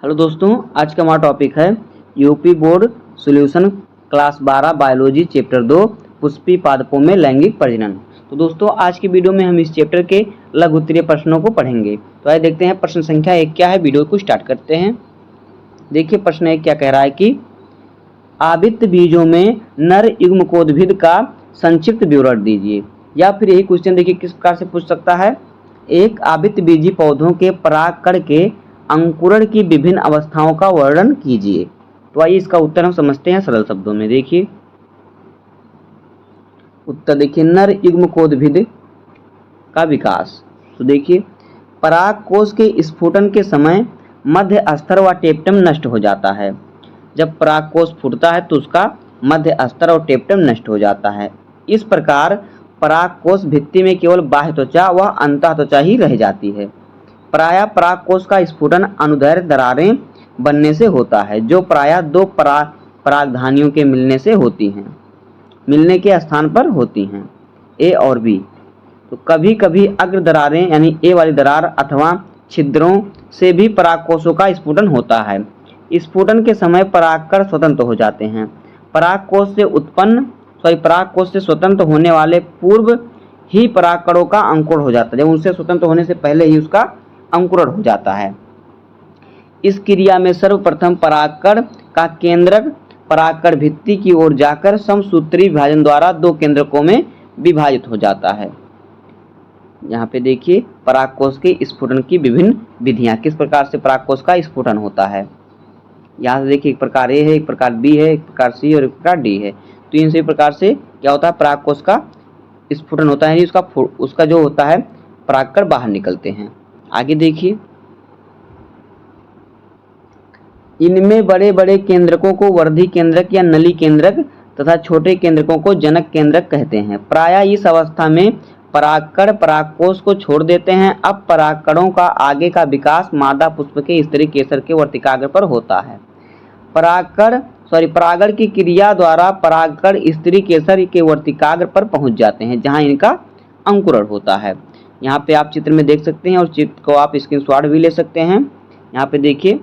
Hello दोस्तों, आज का हमारा टॉपिक है UP board solution class 12 biology chapter 2 Pushpi पादपों में लैंगिक प्रजनन। तो दोस्तों, आज की वीडियो में हम इस चैप्टर के लघु उत्तरीय प्रश्नों को पढ़ेंगे। तो आइए देखते हैं प्रश्न संख्या 1 क्या है। वीडियो को स्टार्ट करते हैं। देखिए प्रश्न 1 क्या कह रहा है कि आवृत्त बीजों में नर युग्मकोद्भिद का संक्षिप्त विवरण दीजिए। या फिर यही क्वेश्चन देखिए किस प्रकार से पूछ सकता है। एक आवृत्त बीजी पौधों के परागकण के अंकुरण की विभिन्न अवस्थाओं का वर्णन कीजिए। तो आइए इसका उत्तर हम समझते हैं सरल शब्दों में। देखिए उत्तर देखिए, नर युग्मकोद्भिद का विकास। तो देखिए पराग कोश के स्फुटन के समय मध्य स्तर व टेप्टम नष्ट हो जाता है। जब पराग कोश फूटता है तो उसका मध्य स्तर और टेप्टम नष्ट हो जाता है। इस प्रकार पराग कोश भित्ति में केवल बाह्य त्वचा व अंतः त्वचा ही रह जाती है। प्रायः पराग कोश का स्फुटन अनुदैर्घ्य दरारें बनने से होता है, जो प्रायः दो परागधानियों के मिलने के स्थान पर होती हैं, ए और बी। तो कभी कभी अग्र दरारें यानी ए वाली दरार अथवा छिद्रों से भी परागकोशों का स्फुटन होता है। स्फुटन के समय परागकण स्वतंत्र हो जाते हैं। परागकोश से स्वतंत्र होने वाले पूर्व ही परागकणों का अंकुरण हो जाता है। जब उनसे स्वतंत्र होने से पहले ही उसका अंकुरण हो जाता है। इस क्रिया में सर्वप्रथम परागकण का केंद्रक परागकण भित्ति की ओर जाकर समसूत्री विभाजन द्वारा दो केंद्रकों में विभाजित हो जाता है। यहाँ पे देखिए परागकोश के स्फुटन की विभिन्न विधियां, किस प्रकार से परागकोश का स्फुटन होता है। यहाँ से देखिए एक प्रकार ए है, एक प्रकार बी है, एक प्रकार सी और एक प्रकार डी है। तो इन सभी प्रकार से क्या होता है, परागकोश का स्फुटन होता है, उसका जो होता है परागकण बाहर निकलते हैं। आगे देखिए, इनमें बड़े बड़े केंद्रकों को वर्धी केंद्रक या नली केंद्रक तथा छोटे केंद्रकों को जनक केंद्रक कहते हैं। प्रायः इस अवस्था में परागकण परागकोश को छोड़ देते हैं। अब परागकणों का आगे का विकास मादा पुष्प के स्त्री केसर के वर्तिकाग्र पर होता है। परागण की क्रिया द्वारा परागकण स्त्री केसर के वर्तिकाग्र पर पहुंच जाते हैं, जहां इनका अंकुरण होता है। यहाँ पे आप चित्र में देख सकते हैं और चित्र को आप स्क्रीनशॉट भी ले सकते हैं। यहाँ पे देखिए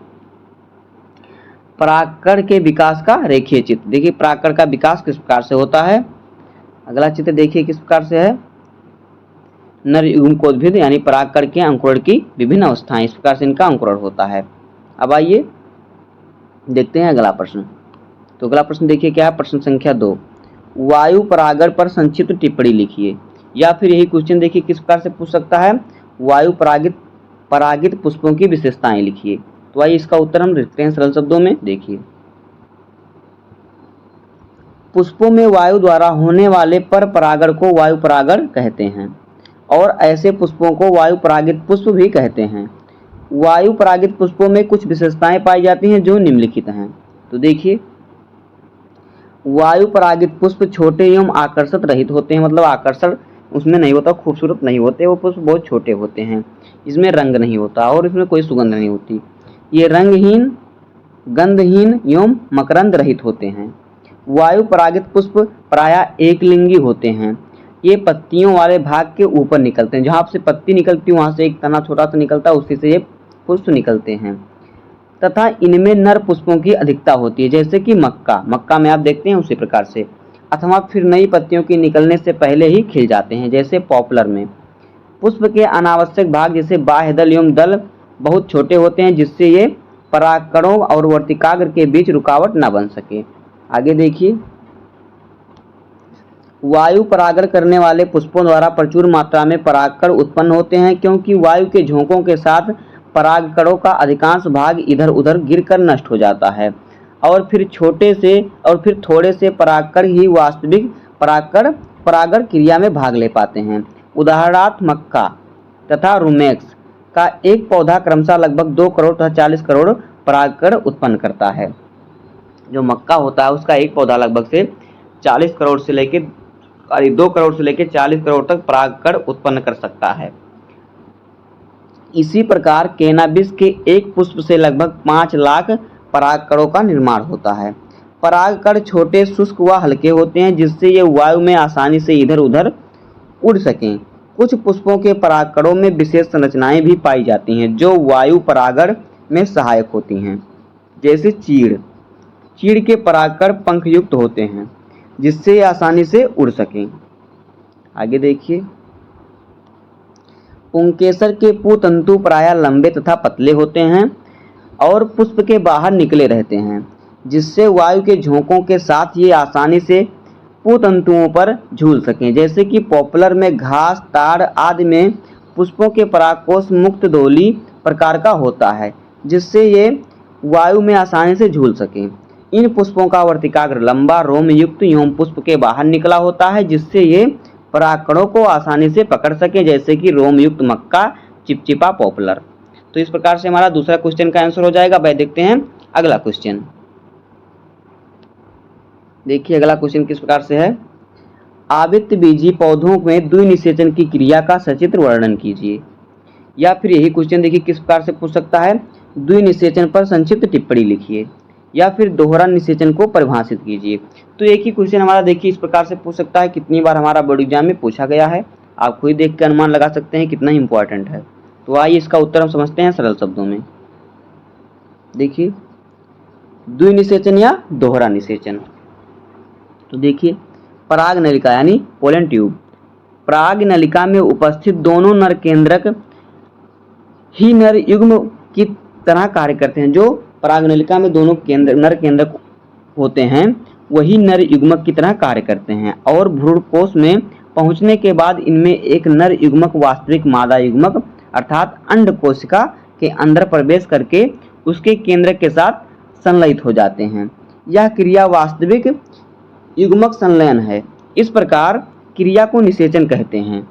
परागकण के विकास का रेखीय चित्र। देखिए परागकण का विकास किस प्रकार से होता है। अगला चित्र देखिए किस प्रकार से है। नर युग्मकोद्भिद यानी परागकण के अंकुरण की विभिन्न अवस्थाएं, इस प्रकार से इनका अंकुरण होता है। अब आइए देखते हैं अगला प्रश्न। तो अगला प्रश्न देखिए क्या है, प्रश्न संख्या 2, वायु परागण पर संक्षिप्त टिप्पणी लिखिए। या फिर यही क्वेश्चन देखिए किस प्रकार से पूछ सकता है, वायु परागित पुष्पों की विशेषताएं लिखिए। तो आइए इसका उत्तर हम लिखते हैं सरल शब्दों में। देखिए पुष्पों में वायु द्वारा होने वाले पर परागण को वायु परागण कहते हैं और ऐसे पुष्पों को वायु परागित पुष्प भी कहते हैं। वायु परागित पुष्पों में कुछ विशेषताएं पाई जाती हैं जो निम्नलिखित हैं। तो देखिए वायु परागित पुष्प छोटे एवं आकर्षक रहित होते हैं, मतलब आकर्षण उसमें नहीं होता, खूबसूरत नहीं होते, वो पुष्प बहुत छोटे होते हैं। इसमें रंग नहीं होता और इसमें कोई सुगंध नहीं होती। ये रंगहीन, गंधहीन एवं मकरंद रहित होते हैं। वायु परागित पुष्प प्रायः एक लिंगी होते हैं। ये पत्तियों वाले भाग के ऊपर निकलते हैं, जहाँ से पत्ती निकलती है वहां से एक तना छोटा सा निकलता है, उसी से ये पुष्प निकलते हैं। तथा इनमें नर पुष्पों की अधिकता होती है, जैसे कि मक्का में आप देखते हैं उसी प्रकार से, अथवा फिर नई पत्तियों के निकलने से पहले ही खिल जाते हैं, जैसे पॉपुलर में। पुष्प के अनावश्यक भाग जैसे बाह्य दल एवं दल बहुत छोटे होते हैं, जिससे ये परागकणों और वर्तिकाग्र के बीच रुकावट न बन सके। आगे देखिए, वायु परागण करने वाले पुष्पों द्वारा प्रचुर मात्रा में परागकण उत्पन्न होते हैं, क्योंकि वायु के झोंकों के साथ परागकणों का अधिकांश भाग इधर उधर गिरकर नष्ट हो जाता है और फिर थोड़े से परागकण ही वास्तविक परागण क्रिया में भाग ले पाते हैं। उदाहरणार्थ मक्का तथा रुमेक्स का एक पौधा क्रमशः लगभग 2 करोड़ तथा 40 करोड़ परागकण उत्पन्न करता है। जो मक्का होता है उसका एक पौधा लगभग से 2 करोड़ से लेकर 40 करोड़ तक परागकण उत्पन्न कर सकता है। इसी प्रकार कैनाबिस के एक पुष्प से लगभग 5 लाख परागकणों का निर्माण होता है। परागकण छोटे, शुष्क व हल्के होते हैं, जिससे ये वायु में आसानी से इधर उधर उड़ सकें। कुछ पुष्पों के परागकणों में विशेष संरचनाएं भी पाई जाती हैं जो वायु परागण में सहायक होती हैं। जैसे चीड़ के परागकण पंखयुक्त होते हैं जिससे ये आसानी से उड़ सकें। आगे देखिए, पुंकेसर के पुतंतु प्रायः लंबे तथा पतले होते हैं और पुष्प के बाहर निकले रहते हैं जिससे वायु के झोंकों के साथ ये आसानी से पुतंतुओं पर झूल सकें। जैसे कि पॉपुलर में घास, ताड़ आदि में पुष्पों के परागकोश मुक्त डोली प्रकार का होता है जिससे ये वायु में आसानी से झूल सकें। इन पुष्पों का वर्तिकाग्र लंबा रोम युक्त एवं पुष्प के बाहर निकला होता है जिससे ये परागकणों को आसानी से पकड़ सके, जैसे कि रोम युक्त मक्का, चिपचिपा, पॉपुलर। तो इस प्रकार से हमारा दूसरा क्वेश्चन का आंसर हो जाएगा। भाई देखते हैं अगला क्वेश्चन। देखिए अगला क्वेश्चन किस प्रकार से है। आवृत्त बीजी पौधों में द्विनिषेचन की क्रिया का सचित्र वर्णन कीजिए। या फिर यही क्वेश्चन देखिए किस प्रकार से पूछ सकता है, द्विनिषेचन पर संक्षिप्त टिप्पणी लिखिए या फिर दोहरा निषेचन को परिभाषित कीजिए। तो एक ही क्वेश्चन हमारा देखिए इस प्रकार से पूछ सकता है, कितनी बार हमारा बोर्ड एग्जाम में पूछा गया है, आप खुद देख कर अनुमान लगा सकते हैं कितना इंपॉर्टेंट है। तो आइए इसका उत्तर हम समझते हैं सरल शब्दों में। देखिए द्विनिषेचन या दोहरा निषेचन। तो देखिए पराग नलिका यानी पोलन ट्यूब, पराग नलिका में उपस्थित दोनों नर केंद्रक ही नर युग्म की तरह कार्य करते हैं। जो पराग नलिका में दोनों नर केंद्रक होते हैं वही नर युग्मक की तरह कार्य करते हैं और भ्रूणकोश में पहुंचने के बाद इनमें एक नर युग्मक वास्तविक मादा युग्मक अर्थात अंड कोशिका के अंदर प्रवेश करके उसके केंद्रक के साथ संलयित हो जाते हैं। यह क्रिया वास्तविक युग्मक संलयन है। इस प्रकार क्रिया को निषेचन कहते हैं।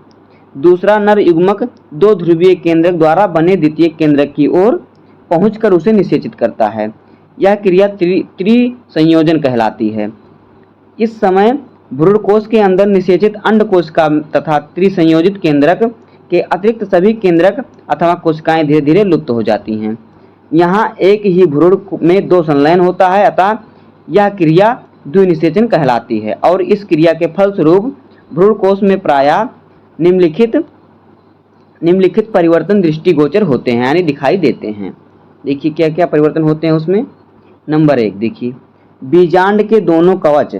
दूसरा नर युग्मक दो ध्रुवीय केंद्रक द्वारा बने द्वितीय केंद्रक की ओर पहुंचकर उसे निषेचित करता है। यह क्रिया त्रिसंयोजन कहलाती है। इस समय भ्रूणकोश के अंदर निषेचित अंड कोशिका तथा त्रिसंयोजित केंद्रक के अतिरिक्त सभी केंद्रक अथवा कोशिकाएं धीरे धीरे लुप्त हो जाती हैं। यहाँ एक ही भ्रूण में दो संलयन होता है, अतः यह क्रिया द्विनिषेचन कहलाती है और इस क्रिया के फलस्वरूप भ्रूणकोश में प्रायः निम्नलिखित परिवर्तन दृष्टिगोचर होते हैं यानी दिखाई देते हैं। देखिए क्या क्या परिवर्तन होते हैं उसमें। नंबर 1 देखिए, बीजांड के दोनों कवच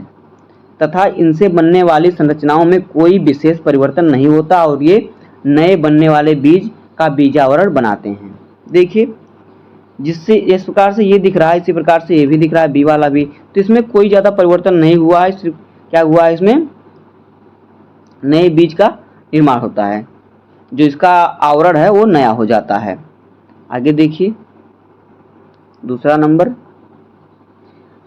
तथा इनसे बनने वाली संरचनाओं में कोई विशेष परिवर्तन नहीं होता और ये नए बनने वाले बीज का बीजावरण बनाते हैं। देखिए जिससे इस प्रकार से ये दिख रहा है, इसी प्रकार से ये भी दिख रहा है, बी वाला भी, तो इसमें कोई ज़्यादा परिवर्तन नहीं हुआ है। सिर्फ क्या हुआ है, इसमें नए बीज का निर्माण होता है, जो इसका आवरण है वो नया हो जाता है। आगे देखिए दूसरा नंबर,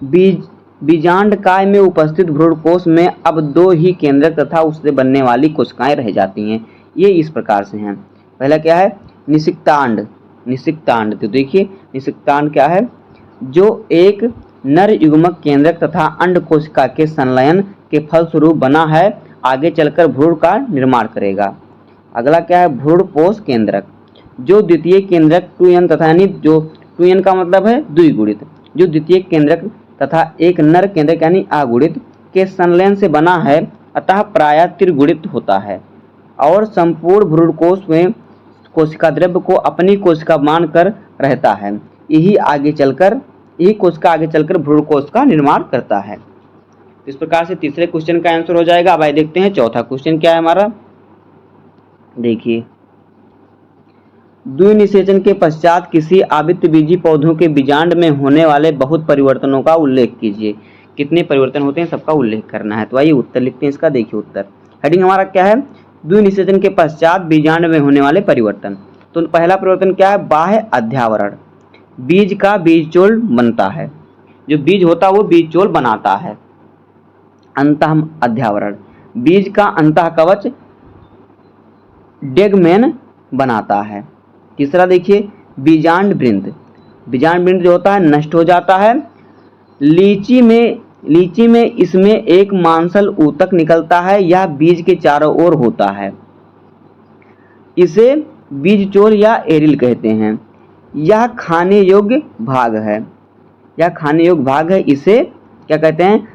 बीजांड काय में उपस्थित भ्रूणकोश में अब दो ही केंद्रक तथा उससे बनने वाली कोशिकाएं रह जाती हैं। ये इस प्रकार से हैं। पहला क्या है, निषिक्तांड। तो देखिए निषिक्तांड क्या है, जो एक नर युग्मक केंद्रक तथा अंड कोशिका के संलयन के फलस्वरूप बना है, आगे चलकर भ्रूण का निर्माण करेगा। अगला क्या है, भ्रूणपोष केंद्रक, जो द्वितीय केंद्रक 2n तथा यानी जो 2n का मतलब है द्विगुणित, जो द्वितीय केंद्रक तथा एक नर केंद्रक यानी अगुणित के संलयन से बना है, अतः प्रायः त्रिगुणित होता है और संपूर्ण भ्रूणकोश में कोशिका द्रव्य को अपनी कोशिका मानकर रहता है। यही कोशिका आगे चलकर भ्रूणकोश का निर्माण करता है। इस प्रकार से तीसरे क्वेश्चन का आंसर हो जाएगा। अब आइए देखते हैं चौथा क्वेश्चन क्या है हमारा। देखिए, द्विनिषेचन के पश्चात किसी आवृत्तबीजी पौधों के बीजांड में होने वाले बहुत परिवर्तनों का उल्लेख कीजिए। कितने परिवर्तन होते हैं सबका उल्लेख करना है। तो आइए उत्तर लिखते हैं इसका। देखिए उत्तर, हेडिंग हमारा क्या है, द्विनिषेचन के पश्चात बीजांड में होने वाले परिवर्तन। तो पहला परिवर्तन क्या है, बाह्य अध्यावरण। बीज का बीजचोल बनता है, जो बीज होता है वो बीजचोल बनाता है। अंतः अध्यावरण, बीज का अंतः कवच डेगमेन बनाता है। तीसरा देखिए, बीजांड वृंद जो होता है नष्ट हो जाता है। लीची में इसमें एक मांसल ऊतक निकलता है, यह बीज के चारों ओर होता है। इसे बीजचोल या एरिल कहते हैं। यह खाने योग्य भाग है। इसे क्या कहते हैं,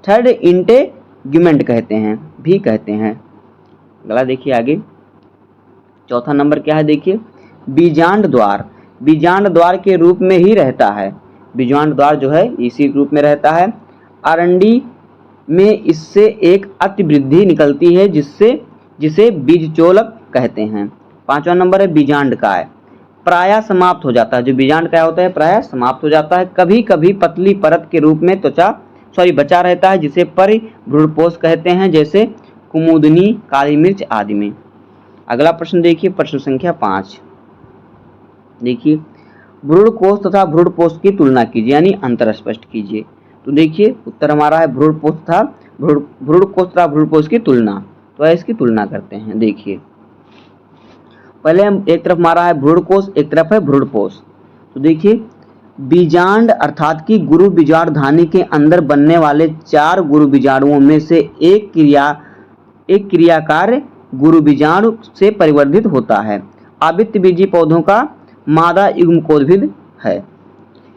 थर्ड इंटेग्यूमेंट कहते हैं। अगला देखिए आगे, चौथा नंबर क्या है, देखिए बीजांड द्वार। बीजांड द्वार के रूप में ही रहता है। बीजांड द्वार जो है इसी रूप में रहता है। आरंडी में इससे एक अतिवृद्धि निकलती है जिसे बीजचोलक कहते हैं। 5वां नंबर है बीजांड काय, प्रायः समाप्त हो जाता है। जो बीजांड काय होता है प्रायः समाप्त हो जाता है। कभी कभी पतली परत के रूप में बचा रहता है जिसे परिभ्रूणपोष कहते हैं, जैसे कुमुदनी, काली मिर्च आदि में। अगला प्रश्न देखिए, प्रश्न संख्या 5। देखिए, भ्रूणकोष तथा भ्रूणपोष की तुलना कीजिए, यानी अंतर स्पष्ट कीजिए। तो देखिए उत्तर हमारा है भ्रूणकोष तथा भ्रूणपोष की तुलना। तो इसकी तुलना करते हैं। देखिए पहले हम एक तरफ हमारा है भ्रूणकोष, एक तरफ है भ्रूणपोष। तो देखिए बीजांड अर्थात कि गुरु बीजांडधानी के अंदर बनने वाले 4 गुरु बीजाणुओं में से एक क्रियाकार गुरु बीजाणु से परिवर्धित होता है। आवृत्त बीजी पौधों का मादा युग्मकोद्भिद है।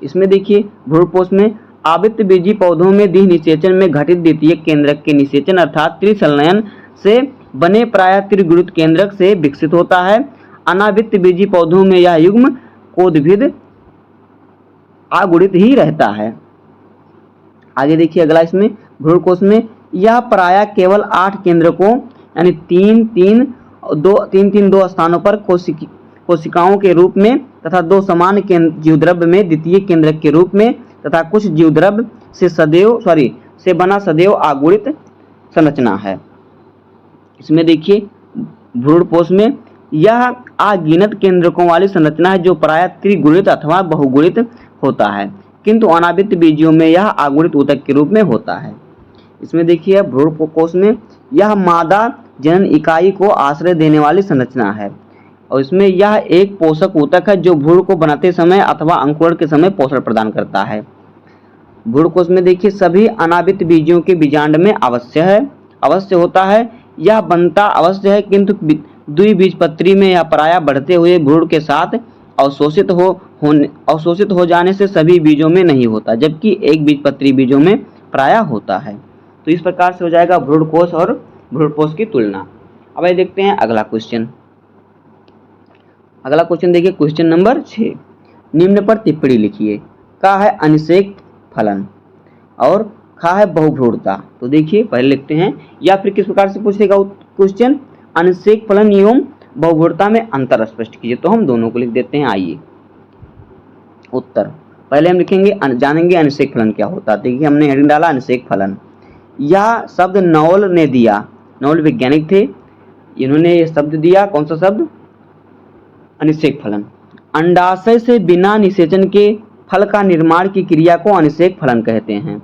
इसमें देखिए भ्रूणपोष में आवृत्त बीजी पौधों में द्वि निषेचन में घटित द्वितीयक केंद्रक के निषेचन अर्थात त्रिसंलयन से बने प्रायः त्रिगुणित केंद्रक से विकसित होता है। अनावृत्त बीजी पौधों में यह युग्म कोद्भिद अगुणित ही रहता है। आगे देखिए अगला, इसमें भ्रूणकोष में यह प्रायः केवल 8 केंद्रकों यानी 3-3-2 स्थानों पर कोशिकाओं के रूप में तथा 2 समान जीवद्रव्य में द्वितीय केंद्रक के रूप में तथा कुछ जीवद्रव्य से बना सदैव अगुणित संरचना है। इसमें देखिए भ्रूणपोष में यह अगिनत केंद्रकों वाली संरचना है जो प्रायः त्रिगुणित अथवा बहुगुणित होता है, किंतु अनावृत्त बीजियों में यह अगुणित ऊतक के रूप में होता है। इसमें देखिए भ्रूणकोष में यह मादा जनन इकाई को आश्रय देने वाली संरचना है और इसमें यह एक पोषक ऊतक है जो भ्रूण को बनाते समय अथवा अंकुरण के समय पोषण प्रदान करता है। भ्रूणकोष में देखिए सभी अनावृत्त बीजियों के बीजांड में अवश्य होता है। यह बनता अवश्य है, किंतु द्विबीजपत्री में यह प्रायः बढ़ते हुए भ्रूण के साथ अवशोषित हो जाने से सभी बीजों में नहीं होता, जबकि एक बीजपत्री बीजों में प्रायः होता है। तो इस प्रकार से हो जाएगा भ्रूणकोष और भ्रूणपोष की तुलना। अब ये देखते हैं अगला क्वेश्चन। अगला क्वेश्चन देखिए क्वेश्चन नंबर 6। निम्न पर टिप्पणी लिखिए। का है अनिषेक फलन और खा है बहुभ्रूणता। तो देखिए पहले लिखते हैं, या फिर किस प्रकार से पूछेगा क्वेश्चन, अनिषेक फलन एवं बहुभ्रूणता में अंतर स्पष्ट कीजिए। तो हम दोनों को लिख देते हैं। आइए उत्तर पहले हम लिखेंगे, जानेंगे अनिषेक फलन क्या होता है। देखिए हमने हेडिंग डाला अनिषेक फलन। यह शब्द नॉवल ने दिया, नॉवल वैज्ञानिक थे, इन्होंने ये शब्द दिया। कौन सा शब्द? अनिषेक फलन। अंडाशय से बिना निषेचन के फल का निर्माण की क्रिया को अनिषेक फलन कहते हैं।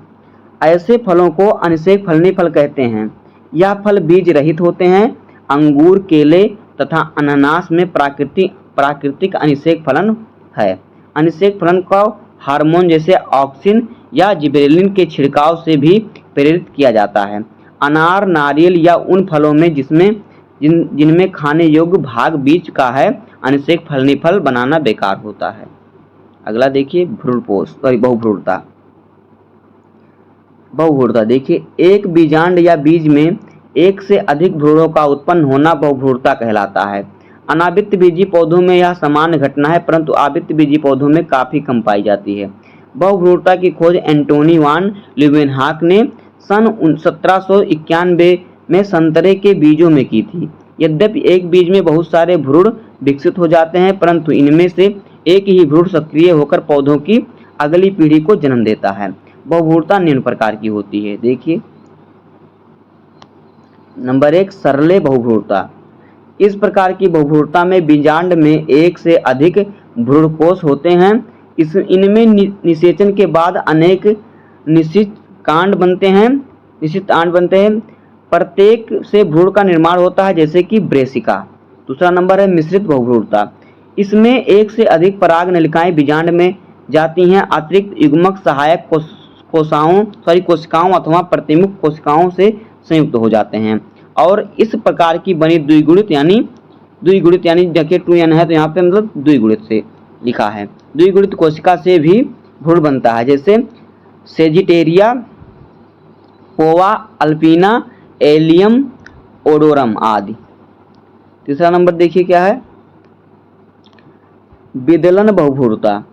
ऐसे फलों को अनिषेक फलनी फल कहते हैं। यह फल बीज रहित होते हैं। अंगूर, केले तथा अनानास में प्राकृतिक अनिषेक फलन है। अनिषेक फलन को हार्मोन जैसे ऑक्सिन या जिबरेलिन के छिड़काव से भी प्रेरित किया जाता है। अनार, नारियल या उन फलों में जिनमें खाने योग्य भाग बीज का है, अनिषेक फलनी फल बनाना बेकार होता है। अगला देखिए बहुभ्रूणता। देखिए एक बीजांड या बीज में एक से अधिक भ्रूणों का उत्पन्न होना बहुभ्रूणता कहलाता है। अनावृत्त बीजी पौधों में यह सामान्य घटना है, परंतु आवृत्त बीजी पौधों में काफी कम पाई जाती है। बहुभ्रूणता की खोज एंटोनी वान ल्यूवेनहॉक ने सन 1791 में संतरे के बीजों में की थी। यद्यपि एक बीज में बहुत सारे भ्रूण विकसित हो जाते हैं, परंतु इनमें से एक ही भ्रूण सक्रिय होकर पौधों की अगली पीढ़ी को जन्म देता है। बहुभ्रूणता निम्न प्रकार की होती है। देखिए नंबर 1 सरले बहुभ्रूणता। इस प्रकार की बहुभ्रूणता में बीजांड में एक से अधिक भ्रूणकोष होते हैं। इनमें निषेचन के बाद अनेक निश्चित कांड बनते हैं। प्रत्येक से भ्रूण का निर्माण होता है, जैसे कि ब्रेसिका। दूसरा नंबर है मिश्रित बहुभ्रूणता। इसमें एक से अधिक पराग नलिकाएं बीजांड में जाती हैं। अतिरिक्त युग्मक सहायक कोशिकाओं अथवा प्रतिमुख कोशिकाओं से संयुक्त हो जाते हैं और इस प्रकार की बनी द्विगुणित यानी देखिए 2n है तो यहाँ पे मतलब द्विगुणित से लिखा है। द्विगुणित कोशिका से भी भ्रूण बनता है, जैसे सेजिटेरिया, पोवा अल्पिना, एलियम ओडोरम आदि। तीसरा नंबर देखिए क्या है, विदलन बहुभ्रूणता।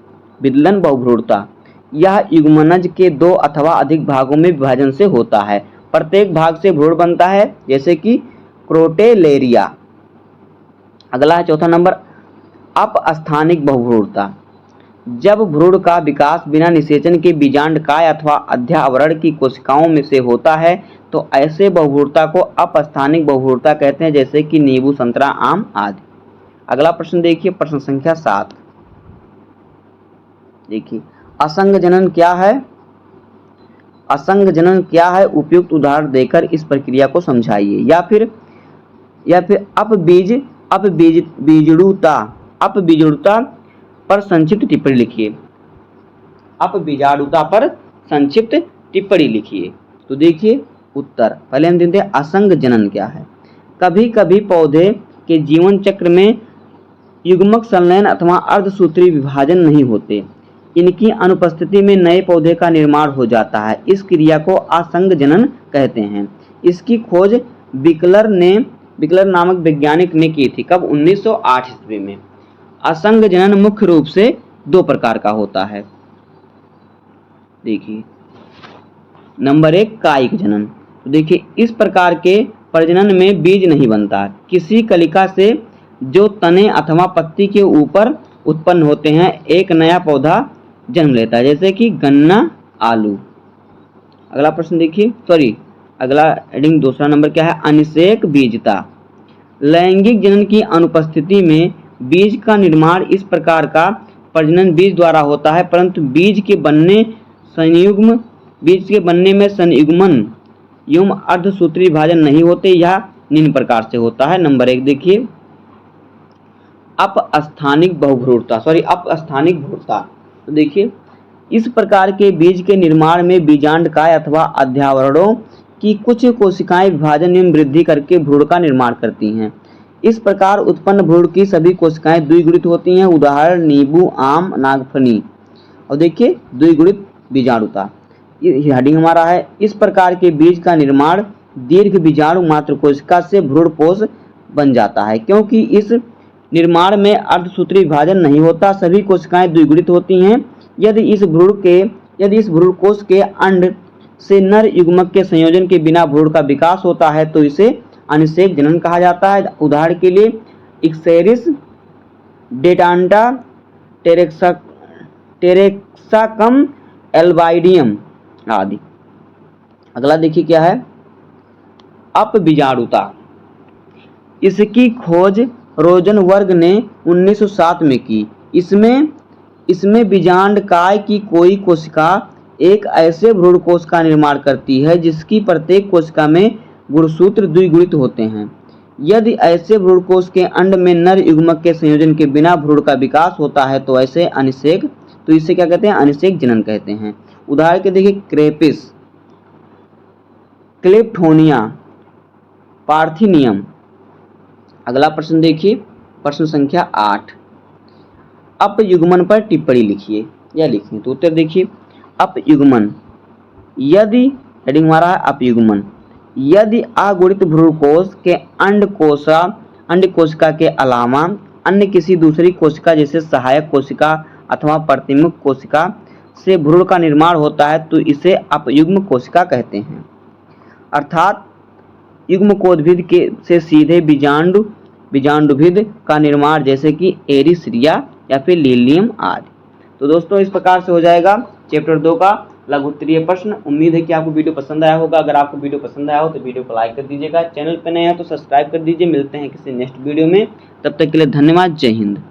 विदलन बहुभ्रूणता यह युग्मनज के दो अथवा अधिक भागों में विभाजन से होता है। प्रत्येक भाग से भ्रूण बनता है, जैसे कि क्रोटेलेरिया। अगला है चौथा नंबर, अपस्थानिक बहुभ्रूणता। जब भ्रूण का विकास बिना निषेचन के बीजांडकाय अथवा अध्यावरण की कोशिकाओं में से होता है तो ऐसे बहुभ्रूणता को अपस्थानिक बहुभ्रूणता कहते हैं, जैसे कि नींबू, संतरा, आम आदि। अगला प्रश्न देखिए, प्रश्न संख्या 7। देखिए, असंग जनन क्या है? असंग जनन क्या है? उपयुक्त उदाहरण देकर इस प्रक्रिया को समझाइए। या फिर अपबीजड़ुता पर संक्षिप्त टिप्पणी लिखिए। अपबीजाणुता पर संक्षिप्त टिप्पणी लिखिए। तो देखिए उत्तर, पहले हम देखते हैं असंग जनन क्या है। कभी कभी पौधे के जीवन चक्र में युग्मक संलयन अथवा अर्धसूत्री विभाजन नहीं होते। इनकी अनुपस्थिति में नए पौधे का निर्माण हो जाता है। इस क्रिया को असंग जनन कहते हैं। इसकी खोज बिकलर नामक वैज्ञानिक ने की थी। कब? 1908 ईस्वी में। असंग जनन मुख्य रूप से दो प्रकार का होता है। देखिए, नंबर 1 कायिक जनन। तो देखिए, इस प्रकार के प्रजनन में बीज नहीं बनता। किसी कलिका से जो तने अथवा पत्ती के ऊपर उत्पन्न होते हैं एक नया पौधा जन्म लेता है, जैसे कि गन्ना, आलू। अगला प्रश्न देखिए, अगला हेडिंग दूसरा नंबर क्या है? अनिषेक बीजता। लैंगिक जनन की अनुपस्थिति में बीज का निर्माण इस प्रकार का प्रजनन बीज द्वारा होता है, परंतु बीज के बनने में संयुग्मन एवं अर्धसूत्री विभाजन नहीं होते। यह निम्न प्रकार से होता है। नंबर 1 देखिए, अपस्थानिक भ्रूणता। तो देखिए, इस प्रकार के बीज के निर्माण में बीजांडकाय अथवा अध्यावरणों की कुछ कोशिकाएं विभाजन एवं वृद्धि करके भ्रूण का निर्माण करती हैं। इस प्रकार उत्पन्न भ्रूण की सभी कोशिकाएं द्विगुणित होती हैं। उदाहरण नींबू, आम, नागफनी। और देखिए द्विगुणित बीजाणुता, ये हेडिंग हमारा है। इस प्रकार के बीज का निर्माण दीर्घ बीजाणु मात्र कोशिका से भ्रूणपोष बन जाता है। क्योंकि इस निर्माण में अर्धसूत्री विभाजन नहीं होता, सभी कोशिकाएं द्विगुणित होती हैं। यदि इस भ्रूणकोश के अंड से नर युग्मक के संयोजन के बिना भ्रूण का विकास होता है तो इसे अनिषेक जनन कहा जाता है। उदाहरण के लिए इक्सेरिस डेटांटा, टेरेक्साकम एल्बाइडियम आदि। अगला देखिए क्या है? अपबीजाणुता। इसकी खोज रोजनबर्ग ने 1907 में की। इसमें बीजांडकाय की कोई कोशिका एक ऐसे भ्रूणकोश का निर्माण करती है जिसकी प्रत्येक कोशिका में गुणसूत्र द्विगुणित होते हैं। यदि ऐसे भ्रूणकोश के अंड में नर युग्मक के संयोजन के बिना भ्रूण का विकास होता है तो इसे क्या कहते हैं? अनिषेक जनन कहते हैं। उदाहरण के देखिए, क्रेपिस, क्लिफ्टोनिया, पार्थिनियम। अगला प्रश्न देखिए, प्रश्न संख्या 8। अपयुग्मन पर टिप्पणी लिखिए या लिखिए। तो उत्तर देखिए, अपयुग्मन, यदि हेडिंग हमारा है अपयुग्मन, यदि अगुणित भ्रूणकोश के अंड कोशिका के अलावा अन्य किसी दूसरी कोशिका जैसे सहायक कोशिका अथवा प्रतिमुख कोशिका से भ्रूण का निर्माण होता है तो इसे अपयुग्म कोशिका कहते हैं। अर्थात युग्मकोद्भिद से सीधे बीजांडुभिद का निर्माण, जैसे कि एरिसिरिया या फिर लिलियम आदि। तो दोस्तों, इस प्रकार से हो जाएगा चैप्टर 2 का लघु उत्तरीय प्रश्न। उम्मीद है कि आपको वीडियो पसंद आया होगा। अगर आपको वीडियो पसंद आया हो तो वीडियो को लाइक कर दीजिएगा। चैनल पर नए हैं तो सब्सक्राइब कर दीजिए। मिलते हैं किसी नेक्स्ट वीडियो में, तब तक के लिए धन्यवाद। जय हिंद।